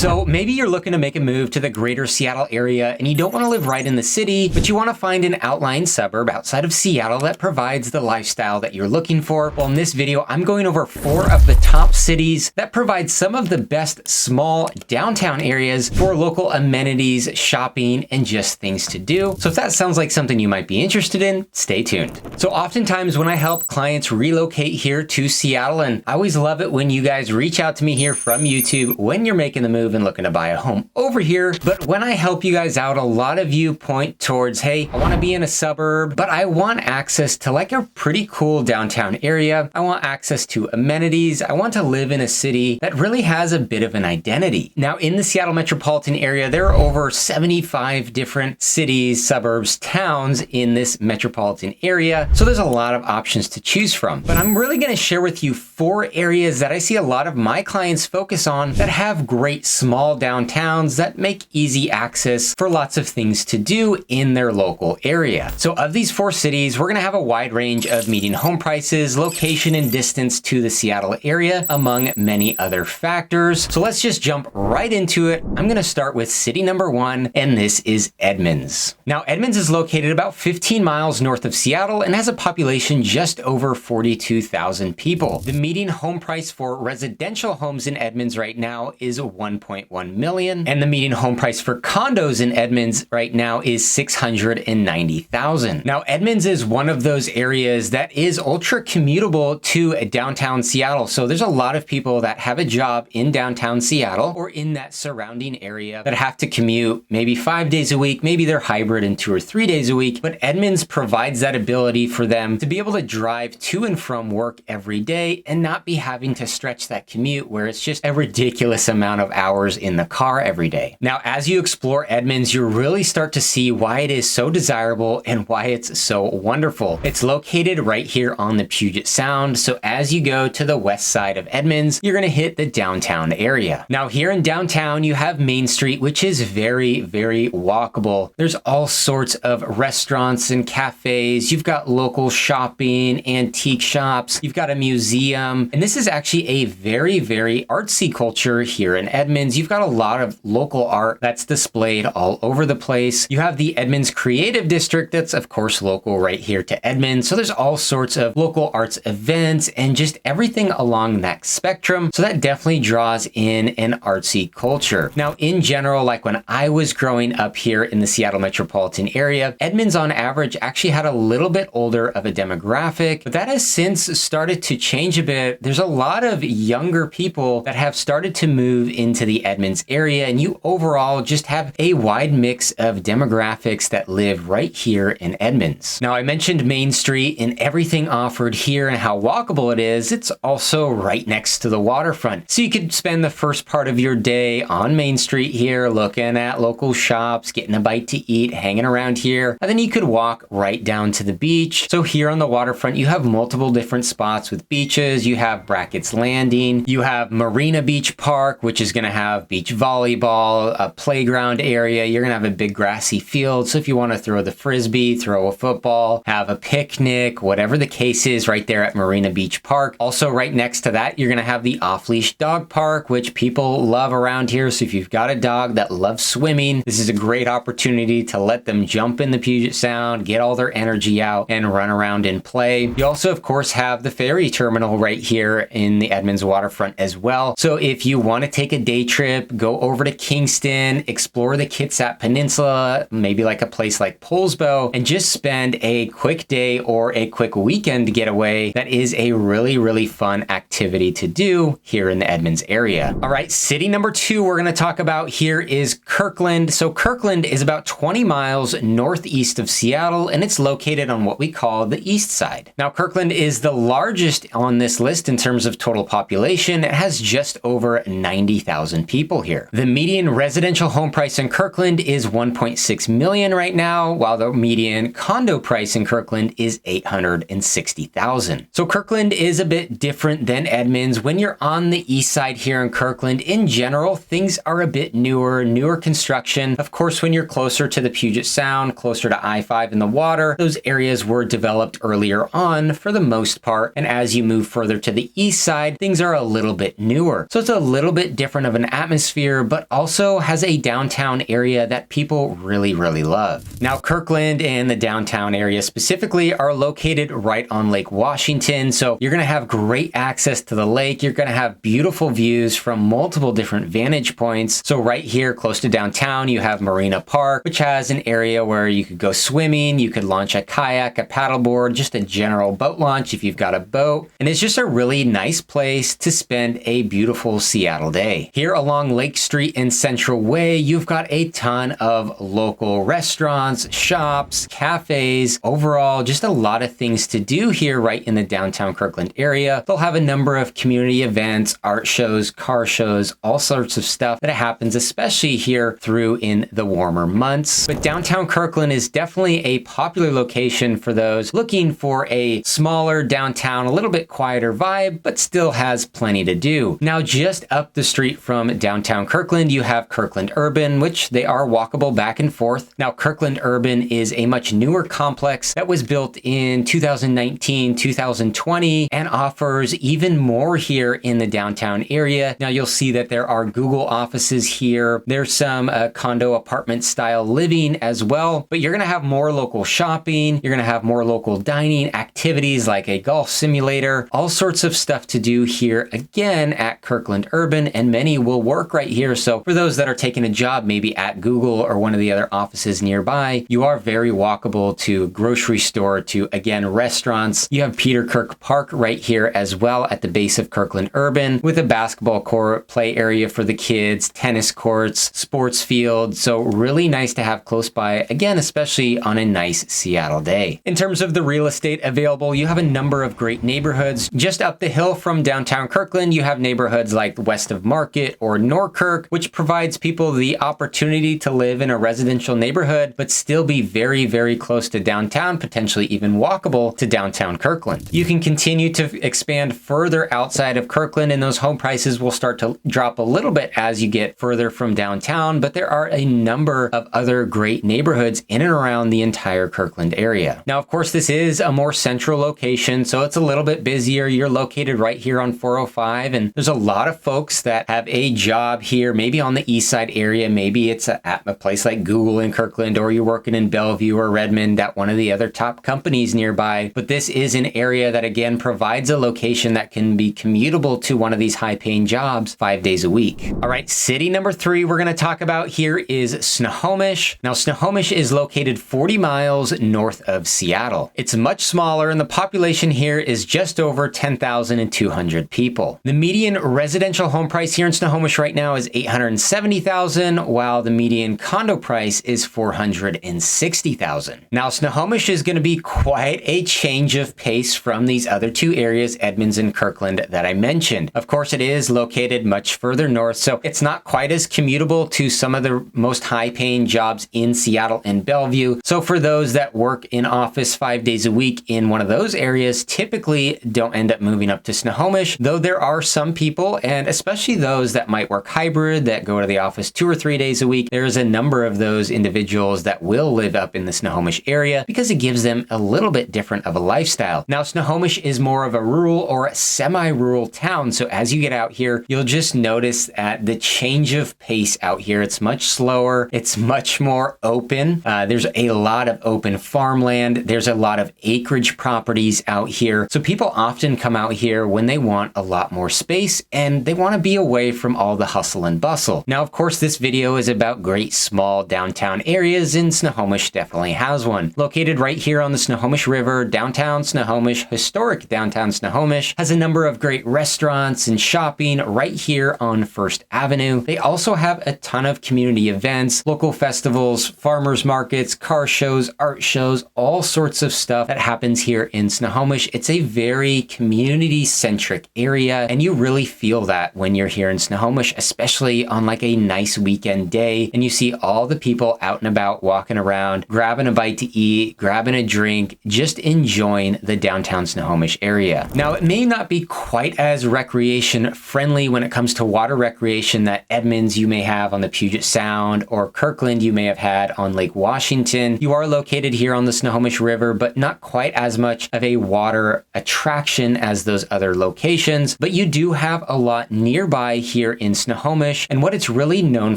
So maybe you're looking to make a move to the greater Seattle area and you don't want to live right in the city, but you want to find an outlying suburb outside of Seattle that provides the lifestyle that you're looking for. Well, in this video, I'm going over 4 of the top cities that provide some of the best small downtown areas for local amenities, shopping, and just things to do. So if that sounds like something you might be interested in, stay tuned. So oftentimes when I help clients relocate here to Seattle, and I always love it when you guys reach out to me here from YouTube when you're making the move and looking to buy a home over here. But when I help you guys out, a lot of you point towards, hey, I want to be in a suburb, but I want access to like a pretty cool downtown area. I want access to amenities. I want to live in a city that really has a bit of an identity. Now, in the Seattle metropolitan area, there are over 75 different cities, suburbs, towns in this metropolitan area. So there's a lot of options to choose from. But I'm really going to share with you 4 areas that I see a lot of my clients focus on that have great small downtowns that make easy access for lots of things to do in their local area. So of these 4 cities, we're going to have a wide range of median home prices, location, and distance to the Seattle area, among many other factors. So let's just jump right into it. I'm going to start with city number 1, and this is Edmonds. Now, Edmonds is located about 15 miles north of Seattle and has a population just over 42,000 people. The median home price for residential homes in Edmonds right now is 1.1 million, and the median home price for condos in Edmonds right now is 690,000. Now, Edmonds is one of those areas that is ultra commutable to downtown Seattle. So there's a lot of people that have a job in downtown Seattle or in that surrounding area that have to commute maybe 5 days a week, maybe they're hybrid and 2 or 3 days a week, but Edmonds provides that ability for them to be able to drive to and from work every day and not be having to stretch that commute where it's just a ridiculous amount of hours in the car every day. Now, as you explore Edmonds, you really start to see why it is so desirable and why it's so wonderful. It's located right here on the Puget Sound. So as you go to the west side of Edmonds, you're going to hit the downtown area. Now, here in downtown, you have Main Street, which is very, very walkable. There's all sorts of restaurants and cafes. You've got local shopping, antique shops. You've got a museum. And this is actually a very, very artsy culture here in Edmonds. You've got a lot of local art that's displayed all over the place. You have the Edmonds Creative District that's, of course, local right here to Edmonds. So there's all sorts of local arts events and just everything along that spectrum. So that definitely draws in an artsy culture. Now, in general, like when I was growing up here in the Seattle metropolitan area, Edmonds on average actually had a little bit older of a demographic, but that has since started to change a bit. There's a lot of younger people that have started to move into the Edmonds area, and you overall just have a wide mix of demographics that live right here in Edmonds. Now, I mentioned Main Street and everything offered here and how walkable it is. It's also right next to the waterfront. So you could spend the first part of your day on Main Street here, looking at local shops, getting a bite to eat, hanging around here, and then you could walk right down to the beach. So here on the waterfront, you have multiple different spots with beaches. You have Brackett's Landing. You have Marina Beach Park, which is going to have beach volleyball, a playground area. You're going to have a big grassy field. So if you want to throw the frisbee, throw a football, have a picnic, whatever the case is right there at Marina Beach Park. Also right next to that, you're going to have the off-leash dog park, which people love around here. So if you've got a dog that loves swimming, this is a great opportunity to let them jump in the Puget Sound, get all their energy out and run around and play. You also, of course, have the ferry terminal right here in the Edmonds waterfront as well. So if you want to take a day trip, go over to Kingston, explore the Kitsap Peninsula, maybe like a place like Poulsbo, and just spend a quick day or a quick weekend getaway, that is a really, really fun activity to do here in the Edmonds area. All right, city number 2 we're going to talk about here is Kirkland. So Kirkland is about 20 miles northeast of Seattle, and it's located on what we call the east side. Now, Kirkland is the largest on this list in terms of total population. It has just over 90,000 people here. The median residential home price in Kirkland is 1.6 million right now, while the median condo price in Kirkland is 860,000. So Kirkland is a bit different than Edmonds. When you're on the east side here in Kirkland, in general, things are a bit newer construction. Of course, when you're closer to the Puget Sound, closer to I-5 and the water, those areas were developed earlier on for the most part. And as you move further to the east side, things are a little bit newer. So it's a little bit different of an atmosphere, but also has a downtown area that people really, really love. Now, Kirkland and the downtown area specifically are located right on Lake Washington, so you're going to have great access to the lake. You're going to have beautiful views from multiple different vantage points. So right here close to downtown, you have Marina Park, which has an area where you could go swimming, you could launch a kayak, a paddleboard, just a general boat launch if you've got a boat. And it's just a really nice place to spend a beautiful Seattle day. Here along Lake Street and Central Way, you've got a ton of local restaurants, shops, cafes, overall, just a lot of things to do here right in the downtown Kirkland area. They'll have a number of community events, art shows, car shows, all sorts of stuff that happens, especially here through in the warmer months. But downtown Kirkland is definitely a popular location for those looking for a smaller downtown, a little bit quieter vibe, but still has plenty to do. Now, just up the street from downtown Kirkland, you have Kirkland Urban, which they are walkable back and forth. Now, Kirkland Urban is a much newer complex that was built in 2019, 2020, and offers even more here in the downtown area. Now, you'll see that there are Google offices here. There's some condo apartment style living as well, but you're going to have more local shopping. You're going to have more local dining activities like a golf simulator, all sorts of stuff to do here again at Kirkland Urban, and many will work right here. So for those that are taking a job maybe at Google or one of the other offices nearby, you are very walkable to grocery store, to again restaurants. You have Peter Kirk Park right here as well at the base of Kirkland Urban with a basketball court, play area for the kids, tennis courts, sports field. So really nice to have close by, again, especially on a nice Seattle day. In terms of the real estate available, you have a number of great neighborhoods. Just up the hill from downtown Kirkland, you have neighborhoods like west of Market or Norkirk, which provides people the opportunity to live in a residential neighborhood, but still be very, very close to downtown, potentially even walkable to downtown Kirkland. You can continue to expand further outside of Kirkland, and those home prices will start to drop a little bit as you get further from downtown, but there are a number of other great neighborhoods in and around the entire Kirkland area. Now, of course, this is a more central location, so it's a little bit busier. You're located right here on 405, and there's a lot of folks that have a job here, maybe on the east side area. Maybe it's at a place like Google in Kirkland, or you're working in Bellevue or Redmond at one of the other top companies nearby. But this is an area that, again, provides a location that can be commutable to one of these high-paying jobs 5 days a week. All right, city number 3 we're going to talk about here is Snohomish. Now, Snohomish is located 40 miles north of Seattle. It's much smaller, and the population here is just over 10,200 people. The median residential home price here in Snohomish right now is $870,000, while the median condo price is $460,000. Now, Snohomish is going to be quite a change of pace from these other two areas, Edmonds and Kirkland, that I mentioned. Of course, it is located much further north, so it's not quite as commutable to some of the most high-paying jobs in Seattle and Bellevue. So for those that work in office 5 days a week in one of those areas, typically don't end up moving up to Snohomish, though there are some people, and especially those that might work hybrid, that go to the office 2 or 3 days a week. There's a number of those individuals that will live up in the Snohomish area because it gives them a little bit different of a lifestyle. Now, Snohomish is more of a rural or a semi-rural town, so as you get out here, you'll just notice that the change of pace out here, it's much slower, it's much more open. There's a lot of open farmland, there's a lot of acreage properties out here, so people often come out here when they want a lot more space and they want to be away from all the hustle and bustle. Now, of course, this video is about great small downtown areas, and Snohomish definitely has one. Located right here on the Snohomish River, downtown Snohomish, historic downtown Snohomish, has a number of great restaurants and shopping right here on First Avenue. They also have a ton of community events, local festivals, farmers markets, car shows, art shows, all sorts of stuff that happens here in Snohomish. It's a very community-centric area, and you really feel that when you're here in Snohomish, especially on like a nice weekend day, and you see all the people out and about walking around, grabbing a bite to eat, grabbing a drink, just enjoying the downtown Snohomish area. Now, it may not be quite as recreation friendly when it comes to water recreation that Edmonds you may have on the Puget Sound, or Kirkland you may have had on Lake Washington. You are located here on the Snohomish River, but not quite as much of a water attraction as those other locations. But you do have a lot nearby here in Snohomish. And what it's really known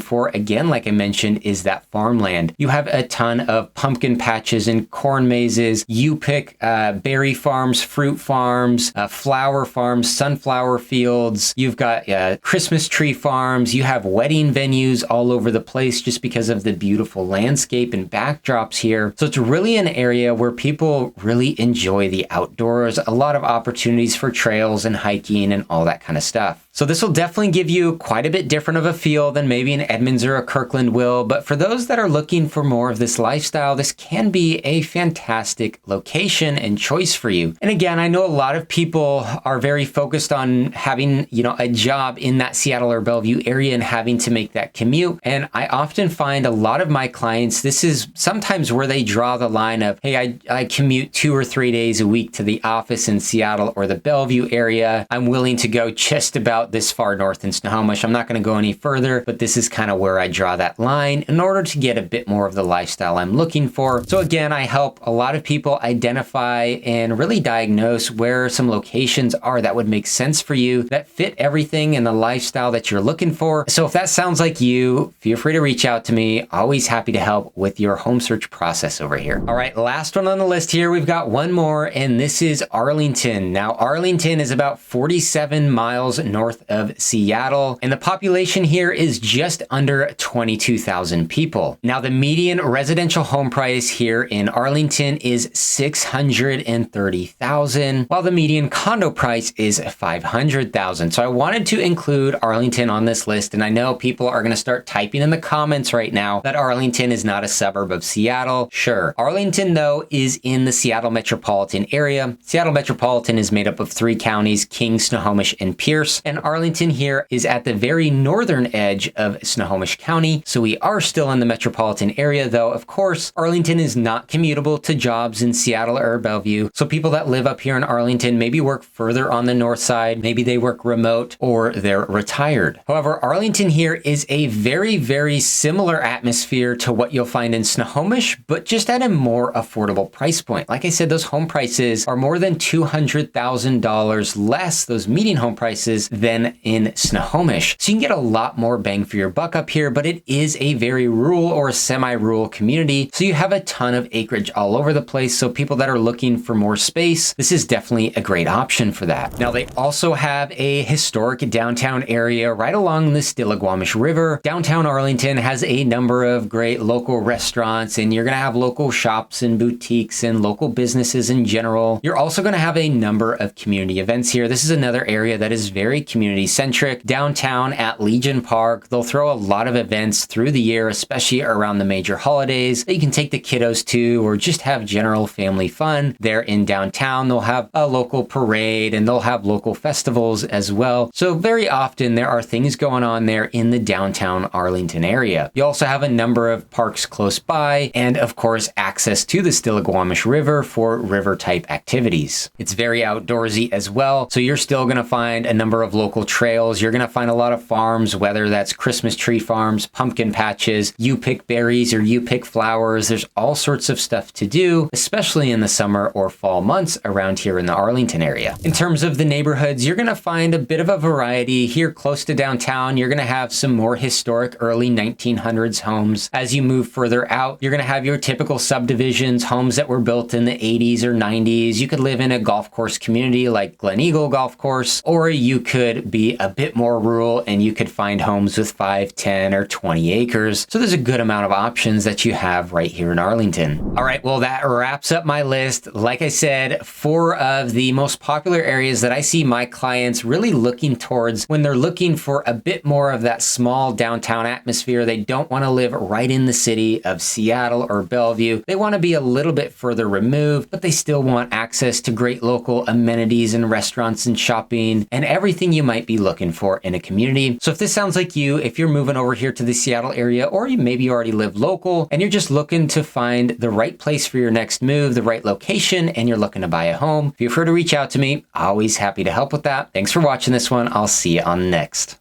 for, again, like I mentioned, is that farmland. You have a ton of pumpkin patches and corn mazes. You pick berry farms, fruit farms, flower farms, sunflower fields. You've got Christmas tree farms. You have wedding venues all over the place just because of the beautiful landscape and backdrops here. So it's really an area where people really enjoy the outdoors, a lot of opportunities for trails and hiking and all that kind of stuff. So this will definitely give you quite a bit different of a feel than maybe an Edmonds or a Kirkland will, but for those that are looking for more of this lifestyle, this can be a fantastic location and choice for you. And again, I know a lot of people are very focused on having, a job in that Seattle or Bellevue area and having to make that commute. And I often find a lot of my clients, this is sometimes where they draw the line of, hey, I commute 2 or 3 days a week to the office in Seattle or the Bellevue area. I'm willing to go just about this far north in Snohomish. I'm not going to go any further, but this is kind of where I draw that line in order to get a bit more of the lifestyle I'm looking for. So again, I help a lot of people identify and really diagnose where some locations are that would make sense for you, that fit everything in the lifestyle that you're looking for. So if that sounds like you, feel free to reach out to me. Always happy to help with your home search process over here. All right, last one on the list here. We've got one more, and this is Arlington. Now, Arlington is about 47 miles north of Seattle, and the population here is just under 22,000 people. Now, the median residential home price here in Arlington is $630,000, while the median condo price is $500,000. So I wanted to include Arlington on this list, and I know people are going to start typing in the comments right now that Arlington is not a suburb of Seattle. Sure. Arlington, though, is in the Seattle metropolitan area. Seattle metropolitan is made up of 3 counties, King, Snohomish, and Pierce, and Arlington here is at the very northern edge of Snohomish County. So we are still in the metropolitan area, though, of course, Arlington is not commutable to jobs in Seattle or Bellevue. So people that live up here in Arlington maybe work further on the north side, maybe they work remote or they're retired. However, Arlington here is a very, very similar atmosphere to what you'll find in Snohomish, but just at a more affordable price point. Like I said, those home prices are more than $200,000 less, those median home prices, than in Snohomish. So you can get a lot more bang for your buck up here, but it is a very rural or semi-rural community. So you have a ton of acreage all over the place. So people that are looking for more space, this is definitely a great option for that. Now, they also have a historic downtown area right along the Stillaguamish River. Downtown Arlington has a number of great local restaurants, and you're going to have local shops and boutiques and local businesses in general. You're also going to have a number of community events here. This is another area that is very community centric. Downtown at Legion Park, they'll throw a lot of events through the year, especially around the major holidays that you can take the kiddos to, or just have general family fun there in downtown. They'll have a local parade and they'll have local festivals as well. So very often there are things going on there in the downtown Arlington area. You also have a number of parks close by, and of course access to the Stillaguamish River for river type activities. It's very outdoorsy as well, so you're still going to find a number of local trails. You're going to find a lot of farms, whether that's Christmas tree farms, pumpkin patches, you pick berries or you pick flowers. There's all sorts of stuff to do, especially in the summer or fall months around here in the Arlington area. In terms of the neighborhoods, you're going to find a bit of a variety. Here close to downtown, you're going to have some more historic early 1900s homes. As you move further out, you're going to have your typical subdivisions, homes that were built in the 80s or 90s. You could live in a golf course community like Glen Eagle Golf Course, or you could be a bit more rural and you could find homes with 5, 10, or 20 acres. So there's a good amount of options that you have right here in Arlington. All right, well, that wraps up my list. Like I said, 4 of the most popular areas that I see my clients really looking towards when they're looking for a bit more of that small downtown atmosphere. They don't want to live right in the city of Seattle or Bellevue. They want to be a little bit further removed, but they still want access to great local amenities and restaurants and shopping and everything you might be looking for in a community. So if this sounds like you, if you're moving over here to the Seattle area, or you maybe already live local and you're just looking to find the right place for your next move, the right location, and you're looking to buy a home, feel free to reach out to me. Always happy to help with that. Thanks for watching this one. I'll see you on the next.